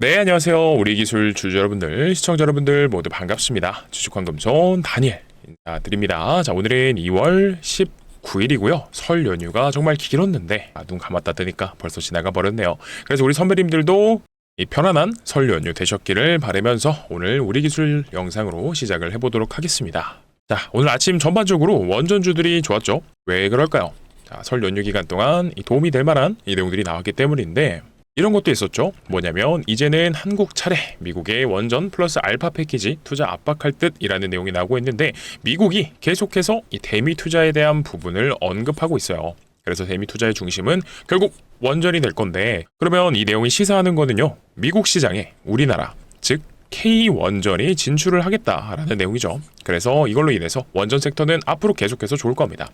네, 안녕하세요. 우리 기술 주주 여러분들, 시청자 여러분들 모두 반갑습니다. 주식환금손 다니엘 인사드립니다. 자, 오늘은 2월 19일이고요. 설 연휴가 정말 길었는데 눈 감았다 뜨니까 벌써 지나가 버렸네요. 그래서 우리 선배님들도 이 편안한 설 연휴 되셨기를 바라면서 오늘 우리 기술 영상으로 시작을 해보도록 하겠습니다. 자, 오늘 아침 전반적으로 원전주들이 좋았죠. 왜 그럴까요? 자, 설 연휴 기간 동안 도움이 될 만한 이 내용들이 나왔기 때문인데 이런 것도 있었죠. 뭐냐면 이제는 한국 차례 미국의 원전 플러스 알파 패키지 투자 압박할 듯이라는 내용이 나오고 있는데 미국이 계속해서 이 대미 투자에 대한 부분을 언급하고 있어요. 그래서 대미 투자의 중심은 결국 원전이 될 건데 그러면 이 내용이 시사하는 거는요. 미국 시장에 우리나라 즉 K원전이 진출을 하겠다라는 내용이죠. 그래서 이걸로 인해서 원전 섹터는 앞으로 계속해서 좋을 겁니다.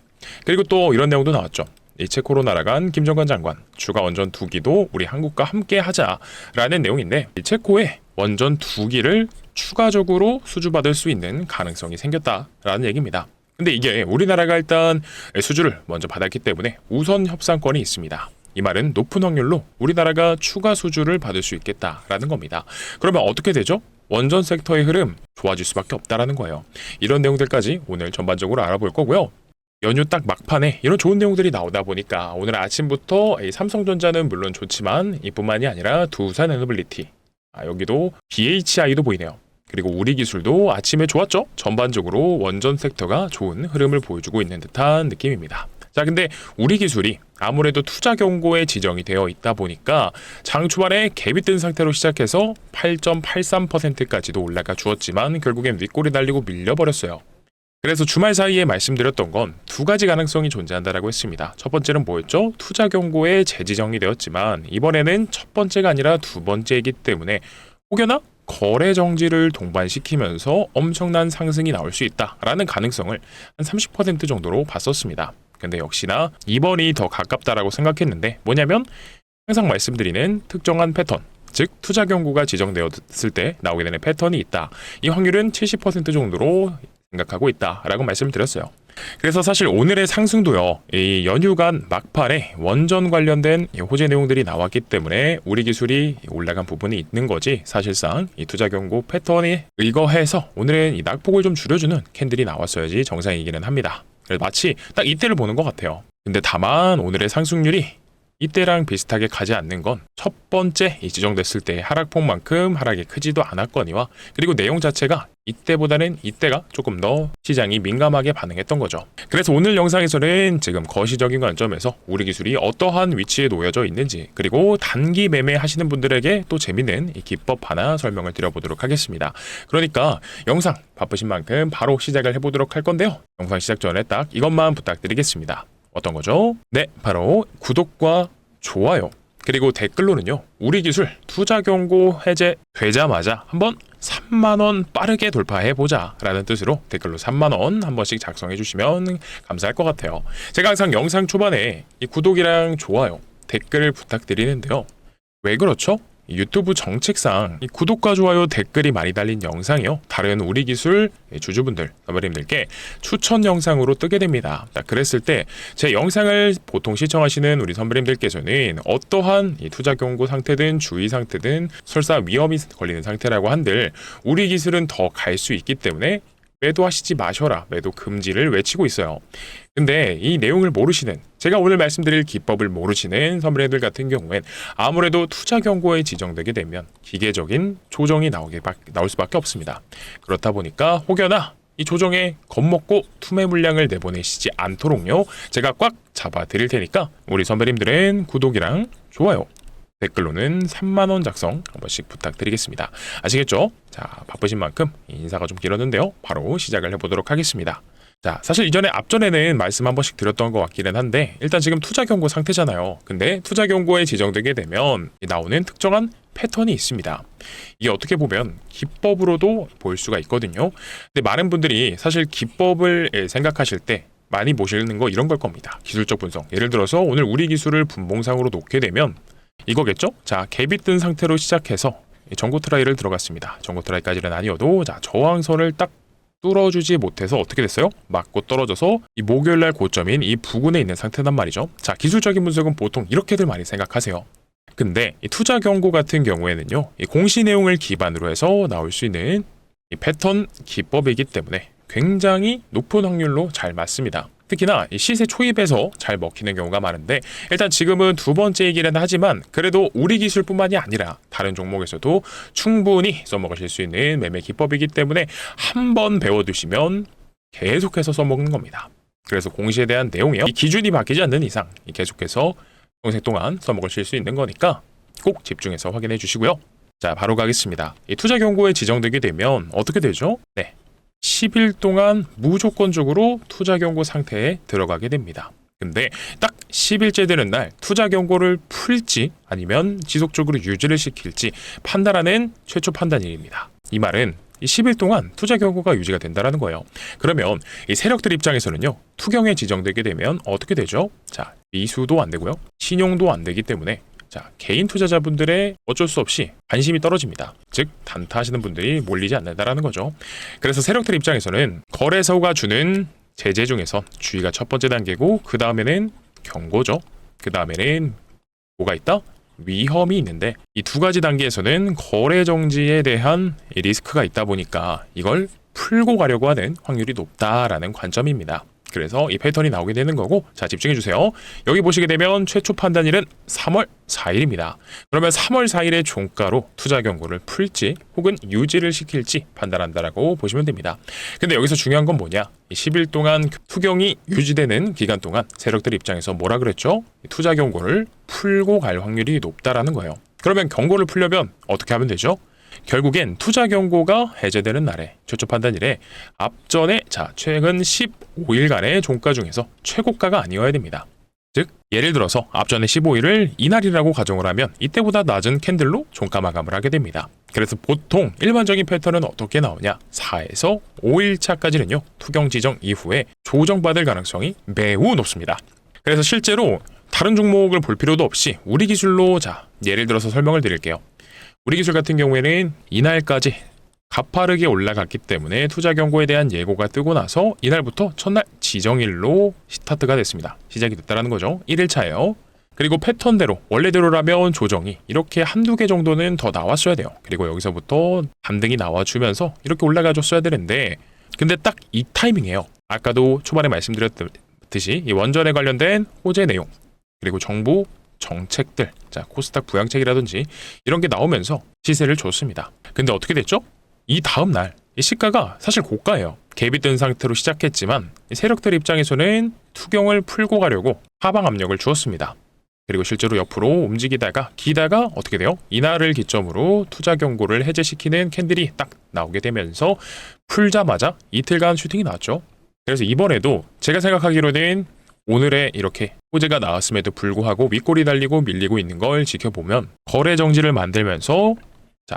그리고 또 이런 내용도 나왔죠. 이 체코로 날아간 김정관 장관 추가 원전 2기도 우리 한국과 함께 하자라는 내용인데 이 체코에 원전 2기를 추가적으로 수주받을 수 있는 가능성이 생겼다라는 얘기입니다. 근데 이게 우리나라가 일단 수주를 먼저 받았기 때문에 우선 협상권이 있습니다. 이 말은 높은 확률로 우리나라가 추가 수주를 받을 수 있겠다라는 겁니다. 그러면 어떻게 되죠? 원전 섹터의 흐름 좋아질 수밖에 없다라는 거예요. 이런 내용들까지 오늘 전반적으로 알아볼 거고요. 연휴 딱 막판에 이런 좋은 내용들이 나오다 보니까 오늘 아침부터 삼성전자는 물론 좋지만 이뿐만이 아니라 두산에너빌리티 여기도 BHI도 보이네요. 그리고 우리기술도 아침에 좋았죠? 전반적으로 원전 섹터가 좋은 흐름을 보여주고 있는 듯한 느낌입니다. 자, 근데 우리기술이 아무래도 투자 경고에 지정이 되어 있다 보니까 장 초반에 갭이 뜬 상태로 시작해서 8.83%까지도 올라가 주었지만 결국엔 윗골이 달리고 밀려버렸어요. 그래서 주말 사이에 말씀드렸던 건 두 가지 가능성이 존재한다라고 했습니다. 첫 번째는 뭐였죠? 투자 경고에 재지정이 되었지만 이번에는 첫 번째가 아니라 두 번째이기 때문에 혹여나 거래 정지를 동반시키면서 엄청난 상승이 나올 수 있다라는 가능성을 한 30% 정도로 봤었습니다. 근데 역시나 2번이 더 가깝다라고 생각했는데 뭐냐면 항상 말씀드리는 특정한 패턴 즉 투자 경고가 지정되었을 때 나오게 되는 패턴이 있다. 이 확률은 70% 정도로 생각하고 있다라고 말씀드렸어요. 그래서 사실 오늘의 상승도요. 이 연휴간 막판에 원전 관련된 호재 내용들이 나왔기 때문에 우리 기술이 올라간 부분이 있는 거지 사실상 이 투자 경고 패턴에 의거해서 오늘은 이 낙폭을 좀 줄여주는 캔들이 나왔어야지 정상이기는 합니다. 그래서 마치 딱 이때를 보는 것 같아요. 근데 다만 오늘의 상승률이 이때랑 비슷하게 가지 않는 건 첫 번째 지정됐을 때 하락폭만큼 하락이 크지도 않았거니와 그리고 내용 자체가 이때보다는 이때가 조금 더 시장이 민감하게 반응했던 거죠. 그래서 오늘 영상에서는 지금 거시적인 관점에서 우리 기술이 어떠한 위치에 놓여져 있는지 그리고 단기 매매 하시는 분들에게 또 재밌는 이 기법 하나 설명을 드려보도록 하겠습니다. 그러니까 영상 바쁘신 만큼 바로 시작을 해보도록 할 건데요. 영상 시작 전에 딱 이것만 부탁드리겠습니다. 어떤 거죠? 네, 바로 구독과 좋아요 그리고 댓글로는요 우리 기술 투자 경고 해제되자마자 한번 3만원 빠르게 돌파해보자 라는 뜻으로 댓글로 3만원 한 번씩 작성해 주시면 감사할 것 같아요. 제가 항상 영상 초반에 이 구독이랑 좋아요 댓글을 부탁드리는데요. 왜 그렇죠? 유튜브 정책상 이 구독과 좋아요 댓글이 많이 달린 영상이요 다른 우리 기술 주주분들 선배님들께 추천 영상으로 뜨게 됩니다. 딱 그랬을 때 제 영상을 보통 시청하시는 우리 선배님들께서는 어떠한 이 투자 경고 상태든 주의 상태든 설사 위험이 걸리는 상태라고 한들 우리 기술은 더 갈 수 있기 때문에 매도하시지 마셔라 매도 금지를 외치고 있어요. 근데 이 내용을 모르시는 제가 오늘 말씀드릴 기법을 모르시는 선배님들 같은 경우엔 아무래도 투자 경고에 지정되게 되면 기계적인 조정이 나올 수밖에 없습니다. 그렇다 보니까 혹여나 이 조정에 겁먹고 투매 물량을 내보내시지 않도록요 제가 꽉 잡아 드릴 테니까 우리 선배님들은 구독이랑 좋아요 댓글로는 3만원 작성 한 번씩 부탁드리겠습니다. 아시겠죠? 자, 바쁘신 만큼 인사가 좀 길었는데요. 바로 시작을 해보도록 하겠습니다. 자, 사실 앞전에는 말씀 한 번씩 드렸던 것 같기는 한데 일단 지금 투자 경고 상태잖아요. 근데 투자 경고에 지정되게 되면 나오는 특정한 패턴이 있습니다. 이게 어떻게 보면 기법으로도 볼 수가 있거든요. 근데 많은 분들이 사실 기법을 생각하실 때 많이 보시는 거 이런 걸 겁니다. 기술적 분석. 예를 들어서 오늘 우리 기술을 분봉상으로 놓게 되면 이거겠죠? 자, 갭이 뜬 상태로 시작해서 전고 트라이를 들어갔습니다. 전고 트라이까지는 아니어도 자, 저항선을 딱 뚫어주지 못해서 어떻게 됐어요? 맞고 떨어져서 이 목요일날 고점인 이 부근에 있는 상태단 말이죠. 자, 기술적인 분석은 보통 이렇게들 많이 생각하세요. 근데 이 투자 경고 같은 경우에는요, 이 공시 내용을 기반으로 해서 나올 수 있는 이 패턴 기법이기 때문에 굉장히 높은 확률로 잘 맞습니다. 특히나 이 시세 초입에서 잘 먹히는 경우가 많은데, 일단 지금은 두 번째 얘기는 하지만 그래도 우리 기술뿐만이 아니라 다른 종목에서도 충분히 써먹으실 수 있는 매매 기법이기 때문에 한번 배워두시면 계속해서 써먹는 겁니다. 그래서 공시에 대한 내용이요, 이 기준이 바뀌지 않는 이상 계속해서 평생 동안 써먹으실 수 있는 거니까 꼭 집중해서 확인해 주시고요. 자, 바로 가겠습니다. 이 투자 경고에 지정되게 되면 어떻게 되죠? 네, 10일 동안 무조건적으로 투자 경고 상태에 들어가게 됩니다. 근데 딱 10일째 되는 날 투자 경고를 풀지 아니면 지속적으로 유지를 시킬지 판단하는 최초 판단일입니다. 이 말은 이 10일 동안 투자 경고가 유지가 된다는 거예요. 그러면 이 세력들 입장에서는요, 투경에 지정되게 되면 어떻게 되죠? 자, 미수도 안 되고요, 신용도 안 되기 때문에 자, 개인 투자자분들의 어쩔 수 없이 관심이 떨어집니다. 즉, 단타하시는 분들이 몰리지 않는다라는 거죠. 그래서 세력들 입장에서는 거래소가 주는 제재 중에서 주의가 첫 번째 단계고, 그 다음에는 경고죠. 그 다음에는 뭐가 있다? 위험이 있는데, 이 두 가지 단계에서는 거래 정지에 대한 리스크가 있다 보니까 이걸 풀고 가려고 하는 확률이 높다라는 관점입니다. 그래서 이 패턴이 나오게 되는 거고, 자, 집중해 주세요. 여기 보시게 되면 최초 판단일은 3월 4일입니다. 그러면 3월 4일의 종가로 투자 경고를 풀지 혹은 유지를 시킬지 판단한다라고 보시면 됩니다. 근데 여기서 중요한 건 뭐냐? 이 10일 동안 투경이 유지되는 기간 동안 세력들 입장에서 뭐라 그랬죠? 투자 경고를 풀고 갈 확률이 높다라는 거예요. 그러면 경고를 풀려면 어떻게 하면 되죠? 결국엔 투자 경고가 해제되는 날에 최초 판단일에 앞전에 최근 15일간의 종가 중에서 최고가가 아니어야 됩니다. 즉, 예를 들어서 앞전에 15일을 이날이라고 가정을 하면 이때보다 낮은 캔들로 종가 마감을 하게 됩니다. 그래서 보통 일반적인 패턴은 어떻게 나오냐? 4에서 5일차까지는요, 투경 지정 이후에 조정받을 가능성이 매우 높습니다. 그래서 실제로 다른 종목을 볼 필요도 없이 우리 기술로 예를 들어서 설명을 드릴게요. 우리 기술 같은 경우에는 이날까지 가파르게 올라갔기 때문에 투자 경고에 대한 예고가 뜨고 나서 이날부터 첫날 지정일로 스타트가 됐습니다. 시작이 됐다는 거죠. 1일차예요. 그리고 패턴대로 원래대로라면 조정이 이렇게 한두 개 정도는 더 나왔어야 돼요. 그리고 여기서부터 반등이 나와주면서 이렇게 올라가줬어야 되는데, 근데 딱 이 타이밍이에요. 아까도 초반에 말씀드렸듯이 이 원전에 관련된 호재 내용, 그리고 정부 정책들, 코스닥 부양책이라든지 이런 게 나오면서 시세를 줬습니다. 근데 어떻게 됐죠? 이 다음날 이 시가가 사실 고가예요. 갭이 뜬 상태로 시작했지만 세력들 입장에서는 투경을 풀고 가려고 하방 압력을 주었습니다. 그리고 실제로 옆으로 움직이다가 기다가 어떻게 돼요? 이날을 기점으로 투자 경고를 해제시키는 캔들이 딱 나오게 되면서 풀자마자 이틀간 슈팅이 나왔죠. 그래서 이번에도 제가 생각하기로는 오늘에 이렇게 호재가 나왔음에도 불구하고 윗골이 달리고 밀리고 있는 걸 지켜보면 거래 정지를 만들면서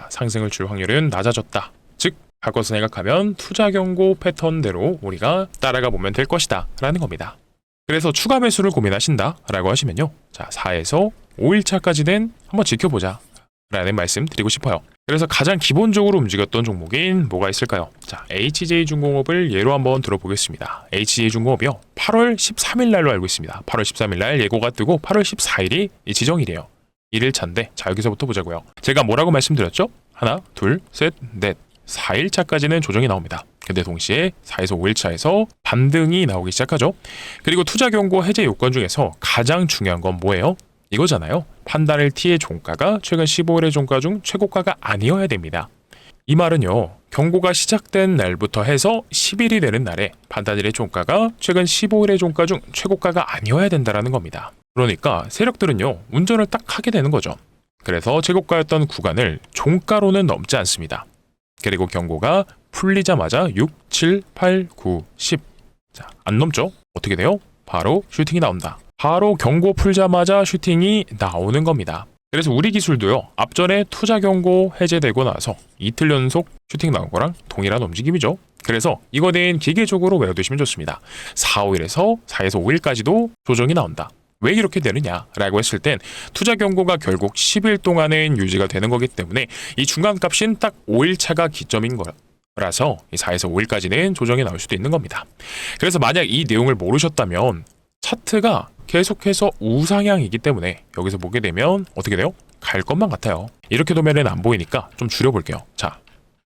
상승을 줄 확률은 낮아졌다. 즉, 바꿔서 생각하면 투자 경고 패턴대로 우리가 따라가 보면 될 것이다 라는 겁니다. 그래서 추가 매수를 고민하신다 라고 하시면요, 4에서 5일차까지는 한번 지켜보자 라는 말씀 드리고 싶어요. 그래서 가장 기본적으로 움직였던 종목인 뭐가 있을까요? HJ중공업을 예로 한번 들어보겠습니다. HJ중공업이요, 8월 13일 날로 알고 있습니다. 8월 13일 날 예고가 뜨고 8월 14일이 지정일이에요. 1일차인데, 여기서부터 보자고요. 제가 뭐라고 말씀드렸죠? 하나, 둘, 셋, 넷, 4일차까지는 조정이 나옵니다. 근데 동시에 4에서 5일차에서 반등이 나오기 시작하죠. 그리고 투자 경고 해제 요건 중에서 가장 중요한 건 뭐예요? 이거잖아요. 판단일 T의 종가가 최근 15일의 종가 중 최고가가 아니어야 됩니다. 이 말은요, 경고가 시작된 날부터 해서 10일이 되는 날에 판단일의 종가가 최근 15일의 종가 중 최고가가 아니어야 된다는 겁니다. 그러니까 세력들은요, 운전을 딱 하게 되는 거죠. 그래서 최고가였던 구간을 종가로는 넘지 않습니다. 그리고 경고가 풀리자마자 6, 7, 8, 9, 10. 안 넘죠? 어떻게 돼요? 바로 슈팅이 나온다. 바로 경고 풀자마자 슈팅이 나오는 겁니다. 그래서 우리 기술도요, 앞전에 투자 경고 해제되고 나서 이틀 연속 슈팅 나온 거랑 동일한 움직임이죠. 그래서 이거는 기계적으로 외워두시면 좋습니다. 4, 5일에서 4에서 5일까지도 조정이 나온다. 왜 이렇게 되느냐라고 했을 땐 투자 경고가 결국 10일 동안은 유지가 되는 거기 때문에 이 중간값인 딱 5일차가 기점인 거라서 4에서 5일까지는 조정이 나올 수도 있는 겁니다. 그래서 만약 이 내용을 모르셨다면 차트가 계속해서 우상향이기 때문에 여기서 보게 되면 어떻게 돼요? 갈 것만 같아요. 이렇게 도면은 안 보이니까 좀 줄여볼게요. 자,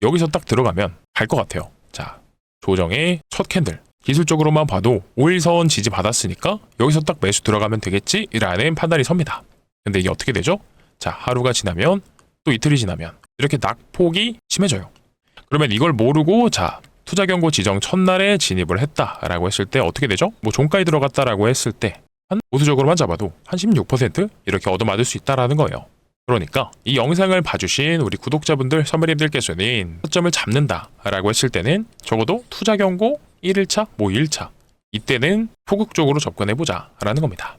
여기서 딱 들어가면 갈 것 같아요. 자, 조정의 첫 캔들. 기술적으로만 봐도 5일선 지지 받았으니까 여기서 딱 매수 들어가면 되겠지라는 판단이 섭니다. 근데 이게 어떻게 되죠? 자, 하루가 지나면 또 이틀이 지나면 이렇게 낙폭이 심해져요. 그러면 이걸 모르고 자, 투자 경고 지정 첫날에 진입을 했다라고 했을 때 어떻게 되죠? 뭐 종가에 들어갔다라고 했을 때 한 보수적으로만 잡아도 한 16% 이렇게 얻어맞을 수 있다라는 거예요. 그러니까 이 영상을 봐주신 우리 구독자분들, 선배님들께서는 타점을 잡는다라고 했을 때는 적어도 투자 경고 1일차, 뭐 2일차 이때는 소극적으로 접근해보자 라는 겁니다.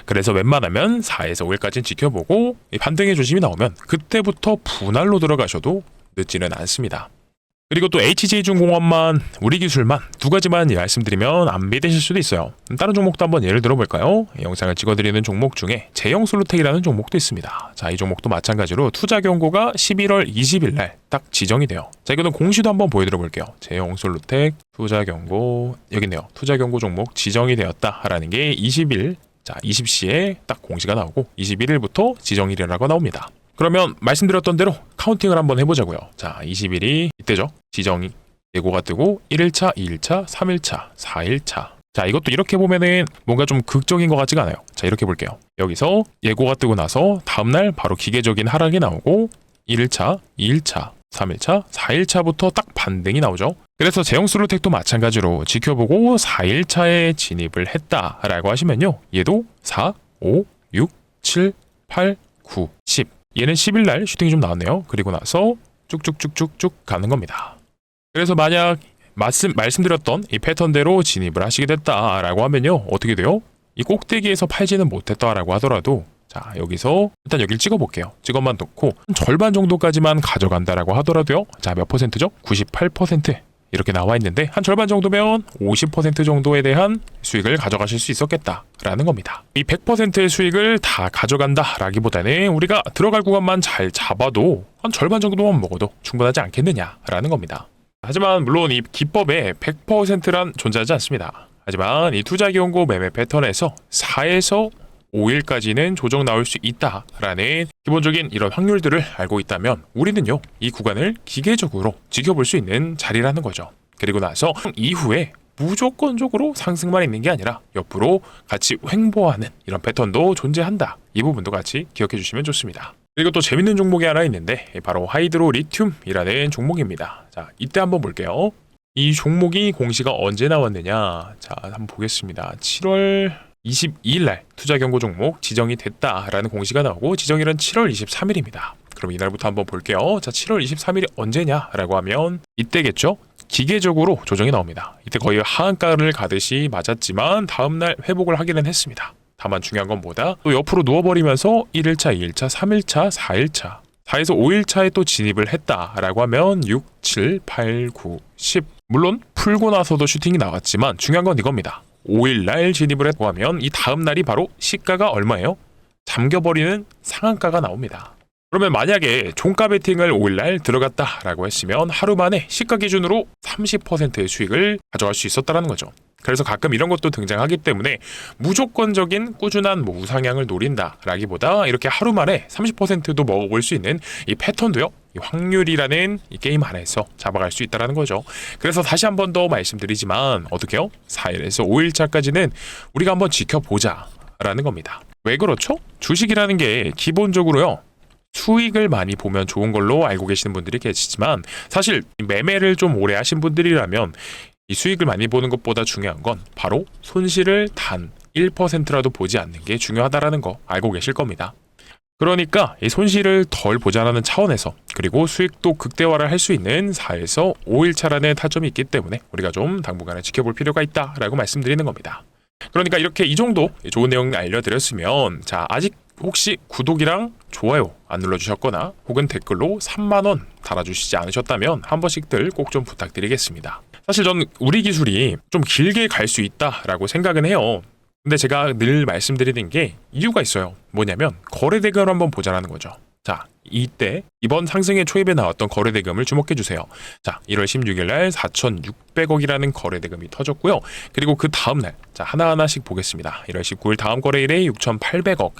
그래서 웬만하면 4에서 5일까지는 지켜보고 반등의 조짐이 나오면 그때부터 분할로 들어가셔도 늦지는 않습니다. 그리고 또 HJ중공업만 우리 기술만 두 가지만 말씀드리면 안 믿으실 수도 있어요. 다른 종목도 한번 예를 들어볼까요? 영상을 찍어드리는 종목 중에 제형솔루텍이라는 종목도 있습니다. 자, 이 종목도 마찬가지로 투자 경고가 11월 20일 날 딱 지정이 돼요. 자, 이거는 공시도 한번 보여드려볼게요. 제형솔루텍 투자 경고 여기 있네요. 투자 경고 종목 지정이 되었다라는 게 20일 자 20시에 딱 공시가 나오고 21일부터 지정일이라고 나옵니다. 그러면 말씀드렸던 대로 카운팅을 한번 해보자고요. 자, 20일이 이때죠. 지정이 예고가 뜨고 1일차, 2일차, 3일차, 4일차. 자, 이것도 이렇게 보면은 뭔가 좀 극적인 것 같지가 않아요. 자, 이렇게 볼게요. 여기서 예고가 뜨고 나서 다음날 바로 기계적인 하락이 나오고 1일차, 2일차, 3일차, 4일차부터 딱 반등이 나오죠. 그래서 제형솔루텍도 마찬가지로 지켜보고 4일차에 진입을 했다라고 하시면요. 얘도 4, 5, 6, 7, 8, 9, 10 얘는 10일 날 슈팅이 좀 나왔네요. 그리고 나서 쭉쭉쭉쭉쭉 가는 겁니다. 그래서 만약 말씀드렸던 이 패턴대로 진입을 하시게 됐다라고 하면요. 어떻게 돼요? 이 꼭대기에서 팔지는 못했다라고 하더라도 자, 여기서 일단 여기를 찍어볼게요. 찍어만 놓고 절반 정도까지만 가져간다라고 하더라도요. 자, 몇 퍼센트죠? 98% 이렇게 나와 있는데 한 절반 정도면 50% 정도에 대한 수익을 가져가실 수 있었겠다라는 겁니다. 이 100%의 수익을 다 가져간다라기보다는 우리가 들어갈 구간만 잘 잡아도 한 절반 정도만 먹어도 충분하지 않겠느냐라는 겁니다. 하지만 물론 이 기법에 100%란 존재하지 않습니다. 하지만 이 투자 경고 매매 패턴에서 4에서 5일까지는 조정 나올 수 있다라는 기본적인 이런 확률들을 알고 있다면 우리는요 이 구간을 기계적으로 지켜볼 수 있는 자리라는 거죠. 그리고 나서 이후에 무조건적으로 상승만 있는 게 아니라 옆으로 같이 횡보하는 이런 패턴도 존재한다. 이 부분도 같이 기억해 주시면 좋습니다. 그리고 또 재밌는 종목이 하나 있는데 바로 하이드로 리튬이라는 종목입니다. 자, 이때 한번 볼게요. 이 종목이 공시가 언제 나왔느냐. 자, 한번 보겠습니다. 7월 22일 날 투자 경고 종목 지정이 됐다라는 공시가 나오고 지정일은 7월 23일입니다. 그럼 이날부터 한번 볼게요. 자, 7월 23일이 언제냐라고 하면 이때겠죠? 기계적으로 조정이 나옵니다. 이때 거의 하한가를 가듯이 맞았지만 다음날 회복을 하기는 했습니다. 다만 중요한 건 뭐다? 또 옆으로 누워버리면서 1일차, 2일차, 3일차, 4일차 4에서 5일차에 또 진입을 했다라고 하면 6, 7, 8, 9, 10 물론 풀고 나서도 슈팅이 나왔지만 중요한 건 이겁니다. 5일날 진입을 했고 하면 이 다음날이 바로 시가가 얼마예요? 잠겨버리는 상한가가 나옵니다. 그러면 만약에 종가 베팅을 5일날 들어갔다라고 했으면 하루 만에 시가 기준으로 30%의 수익을 가져갈 수 있었다는 거죠. 그래서 가끔 이런 것도 등장하기 때문에 무조건적인 꾸준한 우상향을 노린다라기보다 이렇게 하루 만에 30%도 먹어볼 수 있는 이 패턴도요. 이 확률이라는 이 게임 안에서 잡아갈 수 있다는 거죠. 그래서 다시 한 번 더 말씀드리지만 어떻게요? 4일에서 5일차까지는 우리가 한번 지켜보자라는 겁니다. 왜 그렇죠? 주식이라는 게 기본적으로요. 수익을 많이 보면 좋은 걸로 알고 계시는 분들이 계시지만 사실 매매를 좀 오래 하신 분들이라면 이 수익을 많이 보는 것보다 중요한 건 바로 손실을 단 1%라도 보지 않는 게 중요하다라는 거 알고 계실 겁니다. 그러니까 이 손실을 덜 보자라는 차원에서 그리고 수익도 극대화를 할 수 있는 4에서 5일차라는 타점이 있기 때문에 우리가 좀 당분간은 지켜볼 필요가 있다라고 말씀드리는 겁니다. 그러니까 이렇게 이 정도 좋은 내용 알려드렸으면 자 아직 혹시 구독이랑 좋아요 안 눌러주셨거나 혹은 댓글로 3만원 달아주시지 않으셨다면 한 번씩들 꼭 좀 부탁드리겠습니다. 사실 전 우리 기술이 좀 길게 갈 수 있다라고 생각은 해요. 근데 제가 늘 말씀드리는 게 이유가 있어요. 뭐냐면 거래 대금을 한번 보자라는 거죠. 자, 이때 이번 상승의 초입에 나왔던 거래대금을 주목해주세요. 자, 1월 16일 날 4,600억이라는 거래대금이 터졌고요. 그리고 그 다음날 자 하나하나씩 보겠습니다. 1월 19일 다음 거래일에 6,800억,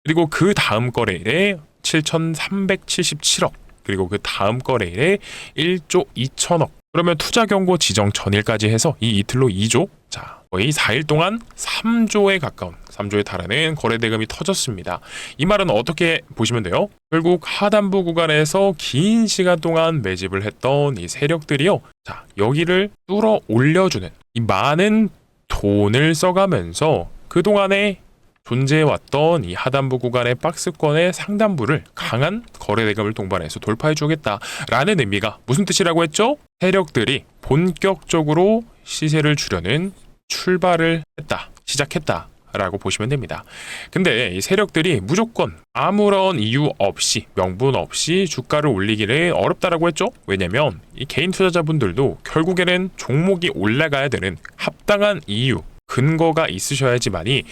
그리고 그 다음 거래일에 7,377억, 그리고 그 다음 거래일에 1조 2천억. 그러면 투자 경고 지정 전일까지 해서 이 이틀로 2조, 자 거의 4일 동안 3조에 가까운 3조에 달하는 거래대금이 터졌습니다. 이 말은 어떻게 보시면 돼요? 결국 하단부 구간에서 긴 시간 동안 매집을 했던 이 세력들이요, 자 여기를 뚫어 올려주는 이 많은 돈을 써가면서 그동안에 존재해왔던 이 하단부 구간의 박스권의 상단부를 강한 거래대금을 동반해서 돌파해주겠다라는 의미가 무슨 뜻이라고 했죠? 세력들이 본격적으로 시세를 주려는 출발을 했다, 시작했다 라고 보시면 됩니다. 근데 이 세력들이 무조건 아무런 이유 없이, 명분 없이 주가를 올리기를 어렵다라고 했죠. 왜냐면 이 개인 투자자분들도 결국에는 종목이 올라가야 되는 합당한 이유, 근거가 있으셔야지만이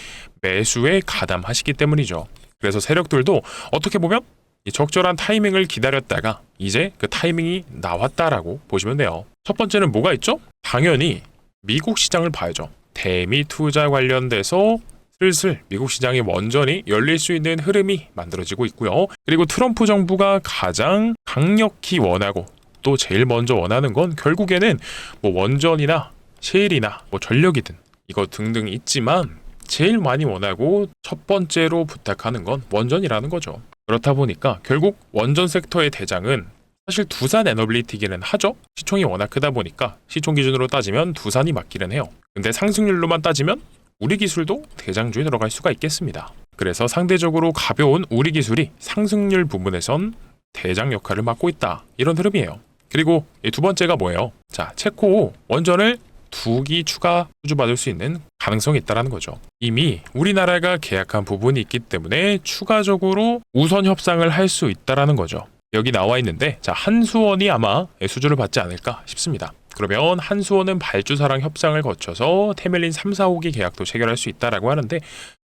매수에 가담하시기 때문이죠. 그래서 세력들도 어떻게 보면 이 적절한 타이밍을 기다렸다가 이제 그 타이밍이 나왔다라고 보시면 돼요. 첫 번째는 뭐가 있죠? 당연히 미국 시장을 봐야죠. 대미 투자 관련돼서 슬슬 미국 시장이 원전이 열릴 수 있는 흐름이 만들어지고 있고요. 그리고 트럼프 정부가 가장 강력히 원하고 또 제일 먼저 원하는 건 결국에는 뭐 원전이나 셰일이나 뭐 전력이든 이거 등등 있지만 제일 많이 원하고 첫 번째로 부탁하는 건 원전이라는 거죠. 그렇다 보니까 결국 원전 섹터의 대장은 사실 두산 에너빌리티기는 하죠. 시총이 워낙 크다 보니까 시총 기준으로 따지면 두산이 맞기는 해요. 근데 상승률로만 따지면 우리기술도 대장주에 들어갈 수가 있겠습니다. 그래서 상대적으로 가벼운 우리기술이 상승률 부분에선 대장 역할을 맡고 있다, 이런 흐름이에요. 그리고 두 번째가 뭐예요? 자, 체코 원전을 2기 추가 수주받을 수 있는 가능성이 있다는 거죠. 이미 우리나라가 계약한 부분이 있기 때문에 추가적으로 우선 협상을 할 수 있다는 거죠. 여기 나와 있는데, 자 한수원이 아마 수주를 받지 않을까 싶습니다. 그러면 한수원은 발주사랑 협상을 거쳐서 테멜린 3, 4호기 계약도 체결할 수 있다라고 하는데,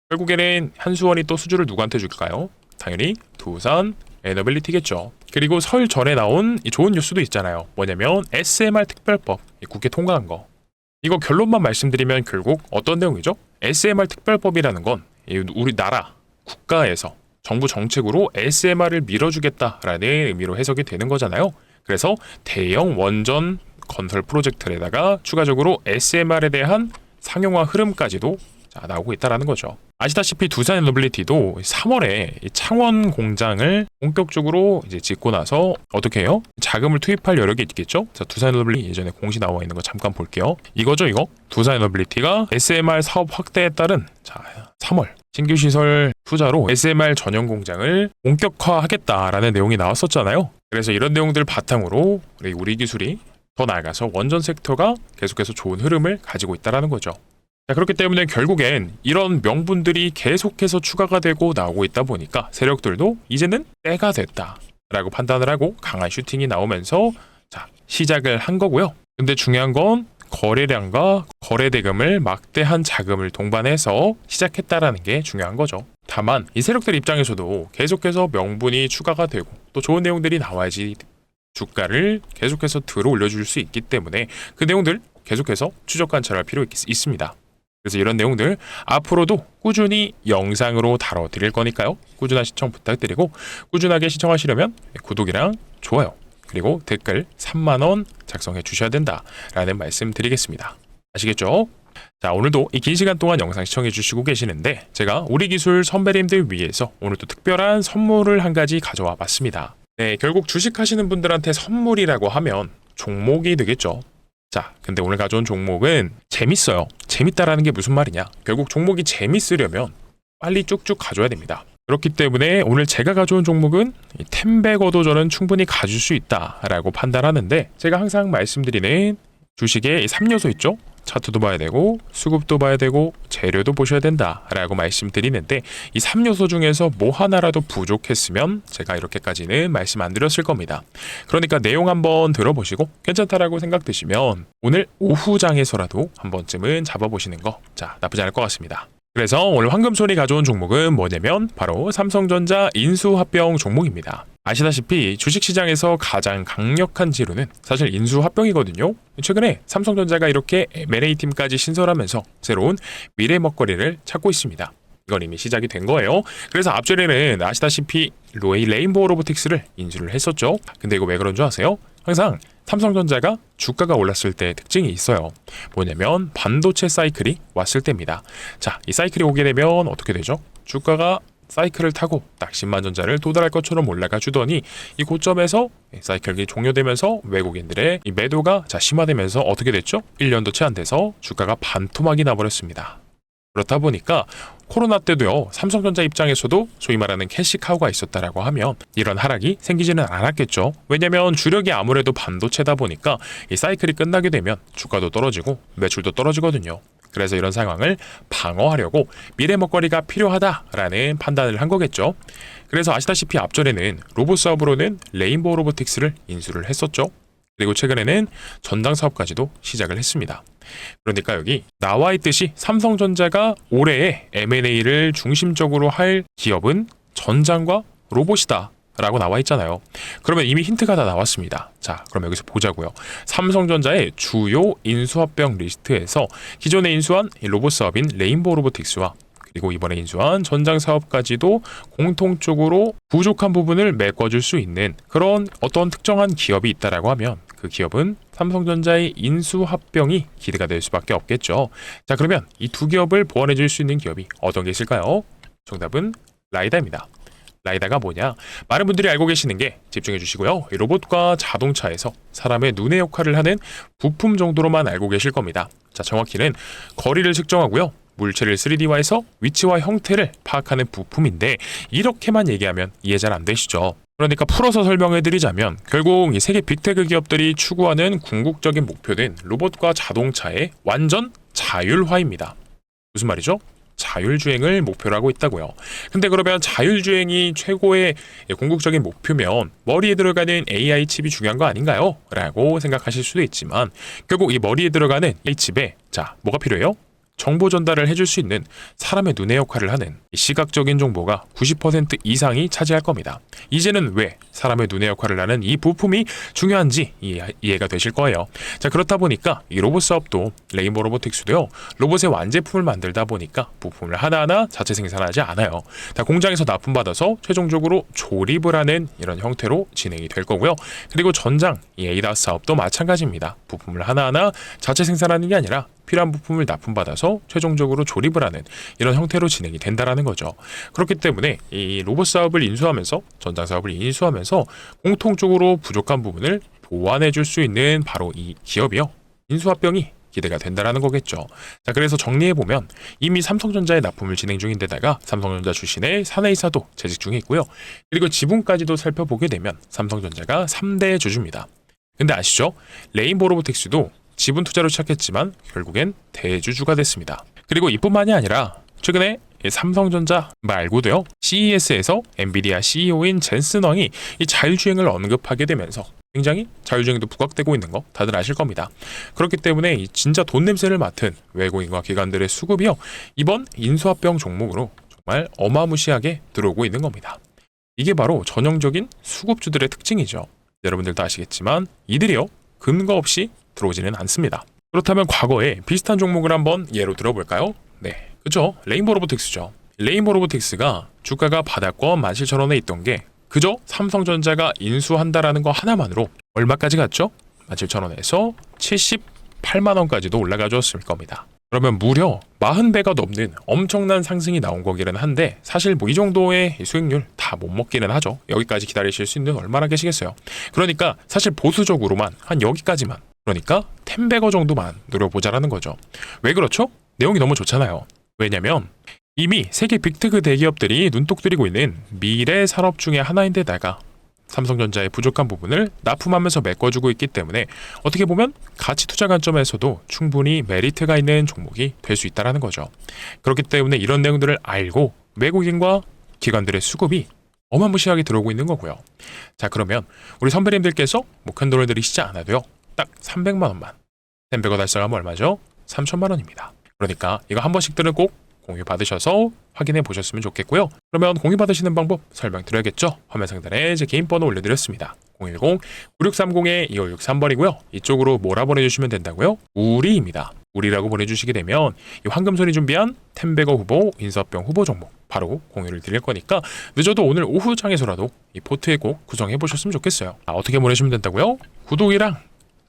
결국에는 한수원이 또 수주를 누구한테 줄까요? 당연히 두산 에너빌리티겠죠. 그리고 설 전에 나온 좋은 뉴스도 있잖아요. 뭐냐면 SMR 특별법 국회 통과한 거. 이거 결론만 말씀드리면 결국 어떤 내용이죠? SMR 특별법이라는 건 우리나라 국가에서 정부 정책으로 SMR을 밀어주겠다라는 의미로 해석이 되는 거잖아요. 그래서 대형 원전 건설 프로젝트에다가 추가적으로 SMR에 대한 상용화 흐름까지도 나오고 있다는 거죠. 아시다시피 두산 에너빌리티도 3월에 창원 공장을 본격적으로 이제 짓고 나서 어떻게 해요? 자금을 투입할 여력이 있겠죠? 자, 두산 에너빌리티 예전에 공시 나와 있는 거 잠깐 볼게요. 이거죠, 이거? 두산 에너빌리티가 SMR 사업 확대에 따른 3월 신규 시설 투자로 SMR 전용 공장을 본격화하겠다라는 내용이 나왔었잖아요. 그래서 이런 내용들 바탕으로 우리 기술이 더 나아가서 원전 섹터가 계속해서 좋은 흐름을 가지고 있다는 거죠. 자, 그렇기 때문에 결국엔 이런 명분들이 계속해서 추가가 되고 나오고 있다 보니까 세력들도 이제는 때가 됐다라고 판단을 하고 강한 슈팅이 나오면서 자, 시작을 한 거고요. 근데 중요한 건 거래량과 거래대금을 막대한 자금을 동반해서 시작했다라는 게 중요한 거죠. 다만 이 세력들 입장에서도 계속해서 명분이 추가가 되고 또 좋은 내용들이 나와야지 주가를 계속해서 들어 올려줄 수 있기 때문에 그 내용들 계속해서 추적 관찰할 필요 있습니다. 그래서 이런 내용들 앞으로도 꾸준히 영상으로 다뤄드릴 거니까요. 꾸준한 시청 부탁드리고 꾸준하게 시청하시려면 구독이랑 좋아요 그리고 댓글 3만원 작성해 주셔야 된다라는 말씀 드리겠습니다. 아시겠죠? 자, 오늘도 이 긴 시간 동안 영상 시청해 주시고 계시는데 제가 우리 기술 선배님들 위해서 오늘도 특별한 선물을 한 가지 가져와 봤습니다. 네, 결국 주식하시는 분들한테 선물이라고 하면 종목이 되겠죠. 자, 근데 오늘 가져온 종목은 재밌어요. 재밌다라는 게 무슨 말이냐? 결국 종목이 재밌으려면 빨리 쭉쭉 가져야 됩니다. 그렇기 때문에 오늘 제가 가져온 종목은 템백어도 저는 충분히 가질 수 있다라고 판단하는데, 제가 항상 말씀드리는 주식의 3요소 있죠? 차트도 봐야 되고 수급도 봐야 되고 재료도 보셔야 된다라고 말씀드리는데, 이 3요소 중에서 뭐 하나라도 부족했으면 제가 이렇게까지는 말씀 안 드렸을 겁니다. 그러니까 내용 한번 들어보시고 괜찮다라고 생각되시면 오늘 오후장에서라도 한 번쯤은 잡아보시는 거, 자, 나쁘지 않을 것 같습니다. 그래서 오늘 황금손이 가져온 종목은 뭐냐면 바로 삼성전자 인수합병 종목입니다. 아시다시피 주식시장에서 가장 강력한 지루는 사실 인수합병이거든요. 최근에 삼성전자가 이렇게 M&A 팀까지 신설하면서 새로운 미래 먹거리를 찾고 있습니다. 이건 이미 시작이 된 거예요. 그래서 앞전에는 아시다시피 레인보우 로보틱스를 인수를 했었죠. 근데 이거 왜 그런 줄 아세요? 항상 삼성전자가 주가가 올랐을 때 특징이 있어요. 뭐냐면 반도체 사이클이 왔을 때입니다. 자, 이 사이클이 오게 되면 어떻게 되죠? 주가가 사이클을 타고 딱 10만 전자를 도달할 것처럼 올라가 주더니 이 고점에서 사이클이 종료되면서 외국인들의 이 매도가 심화되면서 어떻게 됐죠? 1년도 채 안 돼서 주가가 반토막이 나버렸습니다. 그렇다 보니까 코로나 때도요, 삼성전자 입장에서도 소위 말하는 캐시카우가 있었다라고 하면 이런 하락이 생기지는 않았겠죠. 왜냐면 주력이 아무래도 반도체다 보니까 이 사이클이 끝나게 되면 주가도 떨어지고 매출도 떨어지거든요. 그래서 이런 상황을 방어하려고 미래 먹거리가 필요하다라는 판단을 한 거겠죠. 그래서 아시다시피 앞전에는 로봇 사업으로는 레인보우 로보틱스를 인수를 했었죠. 그리고 최근에는 전장 사업까지도 시작을 했습니다. 그러니까 여기 나와 있듯이 삼성전자가 올해의 M&A를 중심적으로 할 기업은 전장과 로봇이다 라고 나와 있잖아요. 그러면 이미 힌트가 다 나왔습니다. 자, 그럼 여기서 보자고요. 삼성전자의 주요 인수합병 리스트에서 기존에 인수한 로봇 사업인 레인보우 로보틱스와 그리고 이번에 인수한 전장 사업까지도 공통적으로 부족한 부분을 메꿔줄 수 있는 그런 어떤 특정한 기업이 있다라고 하면 그 기업은 삼성전자의 인수합병이 기대가 될 수밖에 없겠죠. 자, 그러면 이 두 기업을 보완해줄 수 있는 기업이 어떤 게 있을까요? 정답은 라이다입니다. 라이다가 뭐냐? 많은 분들이 알고 계시는 게 집중해 주시고요. 이 로봇과 자동차에서 사람의 눈의 역할을 하는 부품 정도로만 알고 계실 겁니다. 자, 정확히는 거리를 측정하고요. 물체를 3D화해서 위치와 형태를 파악하는 부품인데 이렇게만 얘기하면 이해 잘 안 되시죠? 그러니까 풀어서 설명해 드리자면 결국 이 세계 빅테크 기업들이 추구하는 궁극적인 목표는 로봇과 자동차의 완전 자율화입니다. 무슨 말이죠? 자율주행을 목표로 하고 있다고요. 근데 그러면 자율주행이 최고의 궁극적인 목표면 머리에 들어가는 AI 칩이 중요한 거 아닌가요? 라고 생각하실 수도 있지만 결국 이 머리에 들어가는 AI 칩에 뭐가 필요해요? 정보 전달을 해줄 수 있는 사람의 눈의 역할을 하는 시각적인 정보가 90% 이상이 차지할 겁니다. 이제는 왜 사람의 눈의 역할을 하는 이 부품이 중요한지 이해가 되실 거예요. 자, 그렇다 보니까 이 로봇 사업도 레인보우 로보틱스도요, 로봇의 완제품을 만들다 보니까 부품을 하나하나 자체 생산하지 않아요. 다 공장에서 납품받아서 최종적으로 조립을 하는 이런 형태로 진행이 될 거고요. 그리고 전장 이 ADAS 사업도 마찬가지입니다. 부품을 하나하나 자체 생산하는 게 아니라 필요한 부품을 납품받아서 최종적으로 조립을 하는 이런 형태로 진행이 된다라는 거죠. 그렇기 때문에 이 로봇 사업을 인수하면서 전장 사업을 인수하면서 공통적으로 부족한 부분을 보완해 줄 수 있는 바로 이 기업이요. 인수합병이 기대가 된다라는 거겠죠. 자, 그래서 정리해 보면 이미 삼성전자의 납품을 진행 중인데다가 삼성전자 출신의 사내이사도 재직 중에 있고요. 그리고 지분까지도 살펴보게 되면 삼성전자가 3대 주주입니다. 근데 아시죠? 레인보우 로보틱스도 지분 투자로 시작했지만 결국엔 대주주가 됐습니다. 그리고 이뿐만이 아니라 최근에 삼성전자 말고도요, CES에서 엔비디아 CEO인 젠슨 헝이 이 자율주행을 언급하게 되면서 굉장히 자율주행도 부각되고 있는 거 다들 아실 겁니다. 그렇기 때문에 이 진짜 돈 냄새를 맡은 외국인과 기관들의 수급이요, 이번 인수합병 종목으로 정말 어마무시하게 들어오고 있는 겁니다. 이게 바로 전형적인 수급주들의 특징이죠. 여러분들도 아시겠지만 이들이요, 근거 없이 들어오지는 않습니다. 그렇다면 과거에 비슷한 종목을 한번 예로 들어볼까요? 네, 그죠? 레인보우 로보틱스죠. 레인보우 로보틱스가 주가가 바닥권 17,000원에 있던 게 그저 삼성전자가 인수한다라는 거 하나만으로 얼마까지 갔죠? 17,000원에서 78만 원까지도 올라가 줬을 겁니다. 그러면 무려 40배가 넘는 엄청난 상승이 나온 거기는 한데 사실 이 정도의 수익률 다 못 먹기는 하죠. 여기까지 기다리실 수 있는 얼마나 계시겠어요. 그러니까 사실 보수적으로만 한 여기까지만, 그러니까 10배거 정도만 노려보자라는 거죠. 왜 그렇죠? 내용이 너무 좋잖아요. 왜냐면 이미 세계 빅테크 대기업들이 눈독 들이고 있는 미래 산업 중에 하나인데다가 삼성전자의 부족한 부분을 납품하면서 메꿔주고 있기 때문에 어떻게 보면 가치 투자 관점에서도 충분히 메리트가 있는 종목이 될 수 있다는 거죠. 그렇기 때문에 이런 내용들을 알고 외국인과 기관들의 수급이 어마무시하게 들어오고 있는 거고요. 자, 그러면 우리 선배님들께서 큰 돈을 들이시지 않아도요, 딱 300만 원만 10배거 달성하면 얼마죠? 3천만 원입니다. 그러니까 이거 한 번씩들은 꼭 공유 받으셔서 확인해 보셨으면 좋겠고요. 그러면 공유 받으시는 방법 설명드려야겠죠. 화면 상단에 제 개인 번호 올려드렸습니다. 010-9630-2563번이고요. 이쪽으로 뭐라 보내주시면 된다고요? 우리입니다. 우리라고 보내주시게 되면 이 황금손이 준비한 템베거 후보, 인서병 후보 종목 바로 공유를 드릴 거니까 늦어도 오늘 오후장에서라도 이 포트에 꼭 구성해 보셨으면 좋겠어요. 어떻게 보내시면 된다고요? 구독이랑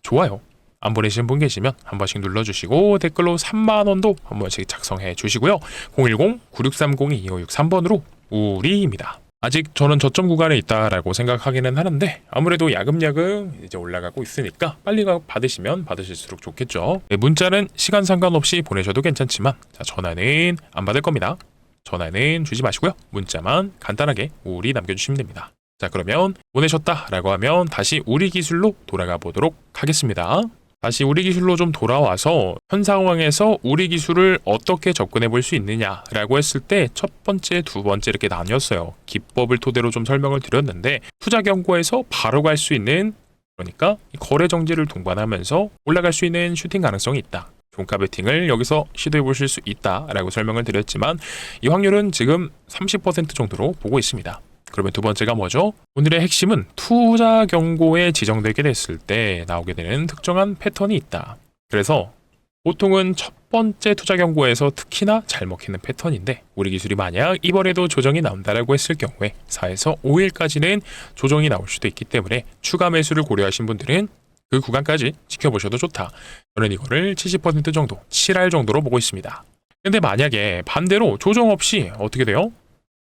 좋아요 안 보내시는 분 계시면 한 번씩 눌러주시고 댓글로 3만원도 한 번씩 작성해 주시고요. 010-9630-2563번으로 우리입니다. 아직 저는 저점 구간에 있다라고 생각하기는 하는데 아무래도 야금야금 이제 올라가고 있으니까 빨리 받으시면 받으실수록 좋겠죠. 네, 문자는 시간 상관없이 보내셔도 괜찮지만 전화는 안 받을 겁니다. 전화는 주지 마시고요. 문자만 간단하게 우리 남겨주시면 됩니다. 자, 그러면 보내셨다라고 하면 다시 우리 기술로 돌아가 보도록 하겠습니다. 다시 우리 기술로 좀 돌아와서 현 상황에서 우리 기술을 어떻게 접근해 볼 수 있느냐라고 했을 때 첫 번째, 두 번째 이렇게 나뉘었어요. 기법을 토대로 좀 설명을 드렸는데 투자 경고에서 바로 갈 수 있는, 그러니까 거래 정지를 동반하면서 올라갈 수 있는 슈팅 가능성이 있다. 종가 베팅을 여기서 시도해 보실 수 있다라고 설명을 드렸지만 이 확률은 지금 30% 정도로 보고 있습니다. 그러면 두 번째가 뭐죠? 오늘의 핵심은 투자 경고에 지정되게 됐을 때 나오게 되는 특정한 패턴이 있다. 그래서 보통은 첫 번째 투자 경고에서 특히나 잘 먹히는 패턴인데 우리 기술이 만약 이번에도 조정이 나온다라고 했을 경우에 4에서 5일까지는 조정이 나올 수도 있기 때문에 추가 매수를 고려하신 분들은 그 구간까지 지켜보셔도 좋다. 저는 이거를 70% 정도, 7할 정도로 보고 있습니다. 근데 만약에 반대로 조정 없이 어떻게 돼요?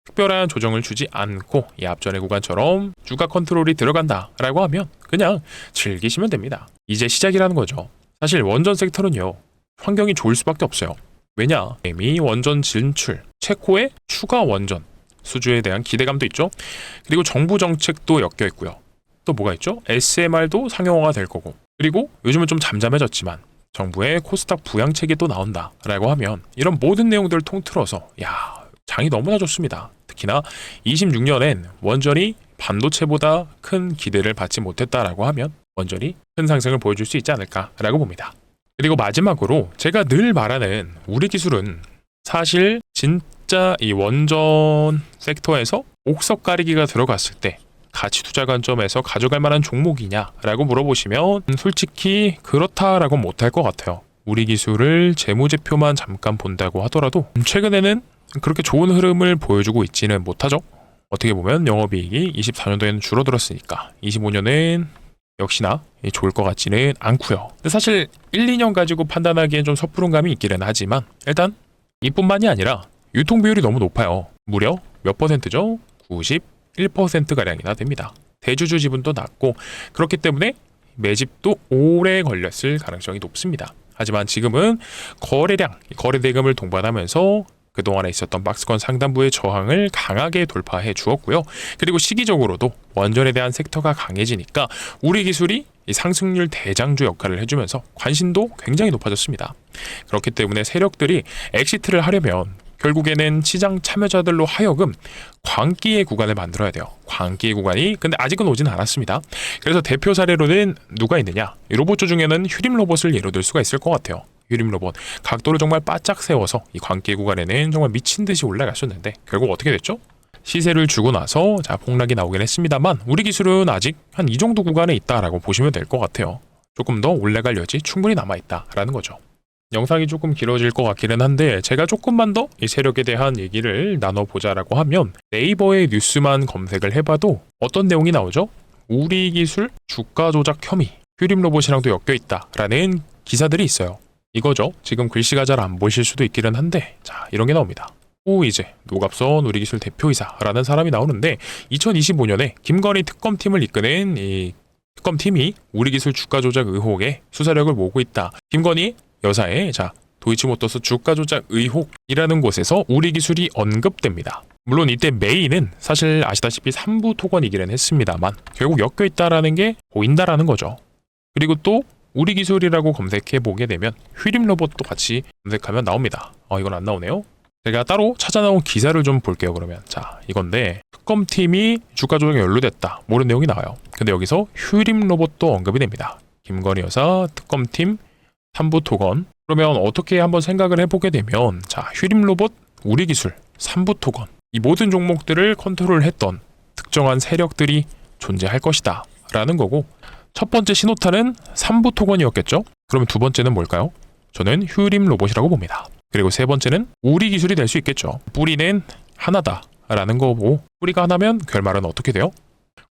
특별한 조정을 주지 않고 이 앞전의 구간처럼 주가 컨트롤이 들어간다라고 하면 그냥 즐기시면 됩니다. 이제 시작이라는 거죠. 사실 원전 섹터는요, 환경이 좋을 수밖에 없어요. 왜냐? 이미 원전 진출, 체코의 추가 원전 수주에 대한 기대감도 있죠. 그리고 정부 정책도 엮여 있고요. 또 뭐가 있죠? SMR도 상용화가 될 거고, 그리고 요즘은 좀 잠잠해졌지만 정부의 코스닥 부양책이 또 나온다라고 하면 이런 모든 내용들을 통틀어서 장이 너무나 좋습니다. 특히나 26년엔 원전이 반도체보다 큰 기대를 받지 못했다라고 하면 원전이 큰 상승을 보여줄 수 있지 않을까라고 봅니다. 그리고 마지막으로 제가 늘 말하는 우리 기술은 사실 진짜 이 원전 섹터에서 옥석 가리기가 들어갔을 때 가치 투자 관점에서 가져갈 만한 종목이냐라고 물어보시면 솔직히 그렇다라고 못할 것 같아요. 우리 기술을 재무제표만 잠깐 본다고 하더라도 최근에는 그렇게 좋은 흐름을 보여주고 있지는 못하죠. 어떻게 보면 영업이익이 24년도에는 줄어들었으니까 25년은 역시나 좋을 것 같지는 않고요. 근데 사실 1, 2년 가지고 판단하기엔 좀 섣부른 감이 있기는 하지만 일단 이뿐만이 아니라 유통 비율이 너무 높아요. 무려 몇 퍼센트죠? 91%가량이나 됩니다. 대주주 지분도 낮고 그렇기 때문에 매집도 오래 걸렸을 가능성이 높습니다. 하지만 지금은 거래량, 거래 대금을 동반하면서 그동안에 있었던 박스권 상단부의 저항을 강하게 돌파해 주었고요. 그리고 시기적으로도 원전에 대한 섹터가 강해지니까 우리 기술이 이 상승률 대장주 역할을 해주면서 관심도 굉장히 높아졌습니다. 그렇기 때문에 세력들이 엑시트를 하려면 결국에는 시장 참여자들로 하여금 광기의 구간을 만들어야 돼요. 광기의 구간이 근데 아직은 오진 않았습니다. 그래서 대표 사례로는 누가 있느냐? 이 로봇주 중에는 휴림 로봇을 예로 들 수가 있을 것 같아요. 휴림 로봇 각도를 정말 바짝 세워서 이 광기 구간에는 정말 미친 듯이 올라갔었는데 결국 어떻게 됐죠? 시세를 주고 나서 폭락이 나오긴 했습니다만 우리 기술은 아직 한 이 정도 구간에 있다라고 보시면 될 것 같아요. 조금 더 올라갈 여지 충분히 남아있다라는 거죠. 영상이 조금 길어질 것 같기는 한데 제가 조금만 더 이 세력에 대한 얘기를 나눠보자라고 하면 네이버의 뉴스만 검색을 해봐도 어떤 내용이 나오죠? 우리 기술 주가 조작 혐의, 휴림 로봇이랑도 엮여 있다라는 기사들이 있어요. 이거죠. 지금 글씨가 잘 안 보이실 수도 있기는 한데 이런 게 나옵니다. 이제 노갑선 우리기술 대표이사라는 사람이 나오는데 2025년에 김건희 특검팀을 이끄는 이 특검팀이 우리기술 주가 조작 의혹에 수사력을 모으고 있다. 김건희 여사의 도이치모터스 주가 조작 의혹이라는 곳에서 우리기술이 언급됩니다. 물론 이때 메인은 사실 아시다시피 3부 토건이기는 했습니다만 결국 엮여 있다라는 게 보인다라는 거죠. 그리고 또 우리 기술이라고 검색해 보게 되면 휴림 로봇도 같이 검색하면 나옵니다. 이건 안 나오네요. 제가 따로 찾아 나온 기사를 좀 볼게요. 그러면 이건데 특검팀이 주가 조작에 연루됐다 모르는 내용이 나와요. 근데 여기서 휴림 로봇도 언급이 됩니다. 김건희 여사 특검팀 3부 토건. 그러면 어떻게 한번 생각을 해보게 되면 자, 휴림 로봇, 우리 기술, 3부 토건. 이 모든 종목들을 컨트롤했던 특정한 세력들이 존재할 것이다 라는 거고, 첫 번째 신호탄은 3부 토건이었겠죠? 그러면 두 번째는 뭘까요? 저는 휴림 로봇이라고 봅니다. 그리고 세 번째는 우리 기술이 될 수 있겠죠. 뿌리는 하나다 라는 거고, 뿌리가 하나면 결말은 어떻게 돼요?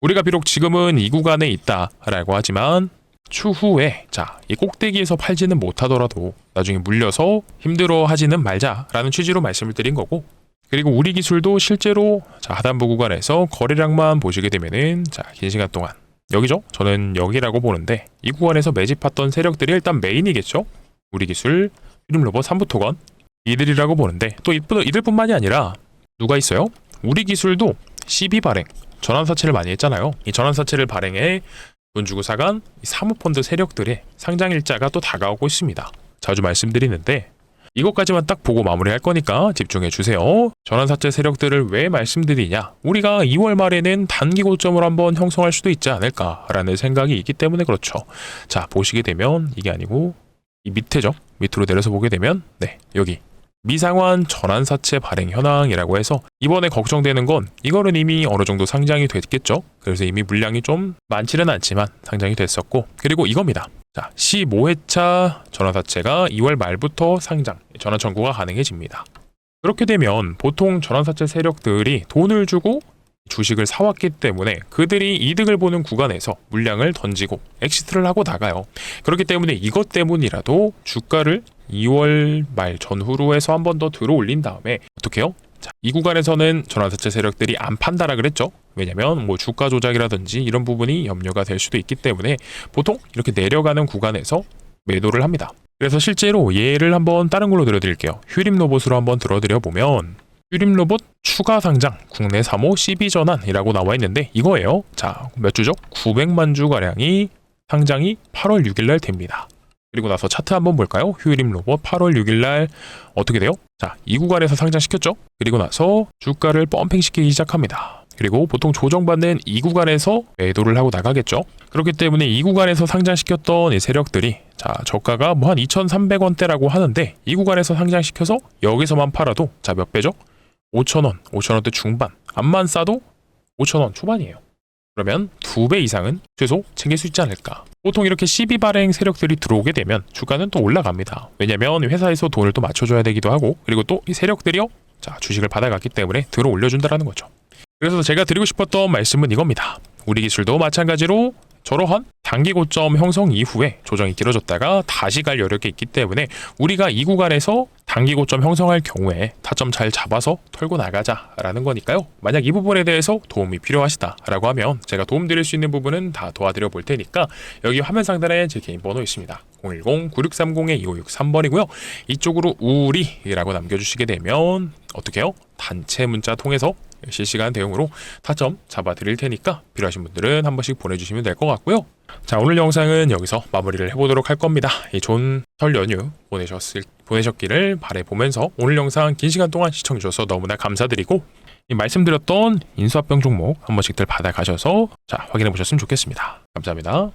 우리가 비록 지금은 이 구간에 있다 라고 하지만 추후에 자, 이 꼭대기에서 팔지는 못하더라도 나중에 물려서 힘들어 하지는 말자라는 취지로 말씀을 드린 거고, 그리고 우리 기술도 실제로 자, 하단부 구간에서 거래량만 보시게 되면은 자, 긴 시간 동안 여기죠? 저는 여기라고 보는데 이 구간에서 매집했던 세력들이 일단 메인이겠죠? 우리 기술, 휴림 로봇, 3부 토건 이들이라고 보는데, 또 이들뿐만이 아니라 누가 있어요? 우리 기술도 CB 발행, 전환사채를 많이 했잖아요. 이 전환사채를 발행해 돈 주고 사간 사모펀드 세력들의 상장일자가 또 다가오고 있습니다. 자주 말씀드리는데 이것까지만 딱 보고 마무리할 거니까 집중해 주세요. 전환사채 세력들을 왜 말씀드리냐? 우리가 2월 말에는 단기 고점을 한번 형성할 수도 있지 않을까라는 생각이 있기 때문에 그렇죠. 자, 보시게 되면 이게 아니고 이 밑에죠. 밑으로 내려서 보게 되면 네, 여기 미상환 전환사채 발행 현황이라고 해서 이번에 걱정되는 건 이거는 이미 어느 정도 상장이 됐겠죠. 그래서 이미 물량이 좀 많지는 않지만 상장이 됐었고, 그리고 이겁니다. 자, 15회차 전환사채가 2월 말부터 상장, 전환 청구가 가능해집니다. 그렇게 되면 보통 전환사채 세력들이 돈을 주고 주식을 사왔기 때문에 그들이 이득을 보는 구간에서 물량을 던지고 엑시트를 하고 나가요. 그렇기 때문에 이것 때문이라도 주가를 2월 말 전후로 해서 한 번 더 들어 올린 다음에 어떻게 해요? 자, 이 구간에서는 전환사채 세력들이 안 판다라 그랬죠. 왜냐면 뭐 주가 조작이라든지 이런 부분이 염려가 될 수도 있기 때문에 보통 이렇게 내려가는 구간에서 매도를 합니다. 그래서 실제로 예를 한번 다른 걸로 들어드릴게요. 휴림 로봇으로 한번 들어드려 보면 휴림 로봇 추가 상장 국내 3호 CB 전환이라고 나와 있는데 이거예요. 자, 몇 주죠? 900만 주 가량이 상장이 8월 6일 날 됩니다. 그리고 나서 차트 한번 볼까요? 휴림 로봇 8월 6일 날 어떻게 돼요? 자, 이 구간에서 상장시켰죠? 그리고 나서 주가를 펌핑시키기 시작합니다. 그리고 보통 조정받는 이 구간에서 매도를 하고 나가겠죠? 그렇기 때문에 이 구간에서 상장시켰던 이 세력들이 자, 저가가 뭐 한 2,300원대라고 하는데 이 구간에서 상장시켜서 여기서만 팔아도 자, 몇 배죠? 5,000원, 5,000원대 중반, 암만 싸도 5,000원 초반이에요. 그러면 2배 이상은 최소 챙길 수 있지 않을까. 보통 이렇게 CB 발행 세력들이 들어오게 되면 주가는 또 올라갑니다. 왜냐면 회사에서 돈을 또 맞춰줘야 되기도 하고, 그리고 또 이 세력들이요, 자, 주식을 받아갔기 때문에 들어 올려준다라는 거죠. 그래서 제가 드리고 싶었던 말씀은 이겁니다. 우리 기술도 마찬가지로 저러한 단기 고점 형성 이후에 조정이 길어졌다가 다시 갈 여력이 있기 때문에 우리가 이 구간에서 단기 고점 형성할 경우에 타점 잘 잡아서 털고 나가자라는 거니까요. 만약 이 부분에 대해서 도움이 필요하시다라고 하면 제가 도움 드릴 수 있는 부분은 다 도와드려 볼 테니까 여기 화면 상단에 제 개인 번호 있습니다. 010-9630-2563번이고요. 이쪽으로 우리라고 남겨주시게 되면 어떻게 해요? 단체 문자 통해서 실시간 대응으로 타점 잡아 드릴 테니까 필요하신 분들은 한 번씩 보내주시면 될 것 같고요. 자, 오늘 영상은 여기서 마무리를 해보도록 할 겁니다. 이 좋은 설 연휴 보내셨기를 바라보면서 오늘 영상 긴 시간 동안 시청해주셔서 너무나 감사드리고 이 말씀드렸던 인수합병 종목 한 번씩들 받아가셔서 자, 확인해 보셨으면 좋겠습니다. 감사합니다.